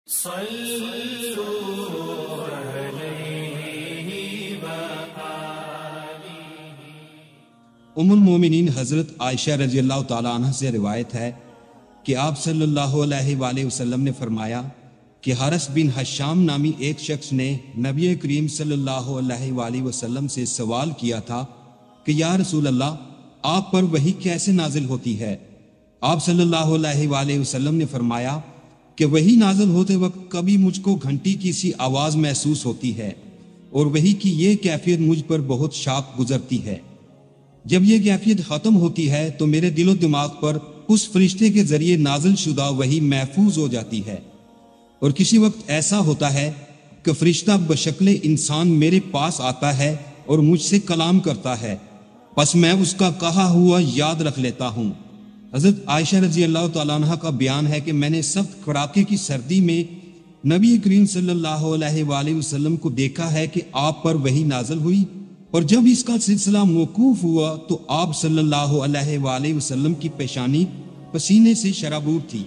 ام المومنین حضرت عائشہ رضی اللہ تعالیٰ عنہ سے روایت ہے کہ آپ صلی اللہ علیہ وآلہ وسلم نے فرمایا کہ حارث بن حشام نامی ایک شخص نے نبی کریم صلی اللہ علیہ وآلہ وسلم سے سوال کیا تھا کہ یا رسول اللہ، آپ پر وحی کیسے نازل ہوتی ہے؟ آپ صلی اللہ علیہ وآلہ وسلم نے فرمایا کہ وحی نازل ہوتے وقت کبھی مجھ کو گھنٹی کی سی آواز محسوس ہوتی ہے اور وحی کی یہ کیفیت مجھ پر بہت شاق گزرتی ہے۔ جب یہ کیفیت ختم ہوتی ہے تو میرے دل و دماغ پر اس فرشتے کے ذریعے نازل شدہ وحی محفوظ ہو جاتی ہے، اور کسی وقت ایسا ہوتا ہے کہ فرشتہ بشکل انسان میرے پاس آتا ہے اور مجھ سے کلام کرتا ہے، پس میں اس کا کہا ہوا یاد رکھ لیتا ہوں۔ حضرت عائشہ رضی اللہ تعالیٰ عنہ کا بیان ہے کہ میں نے سخت کڑاکے کی سردی میں نبی کریم صلی اللہ علیہ وآلہ وسلم کو دیکھا ہے کہ آپ پر وحی نازل ہوئی، اور جب اس کا سلسلہ موقوف ہوا تو آپ صلی اللہ علیہ وآلہ وسلم کی پیشانی پسینے سے شرابور تھی۔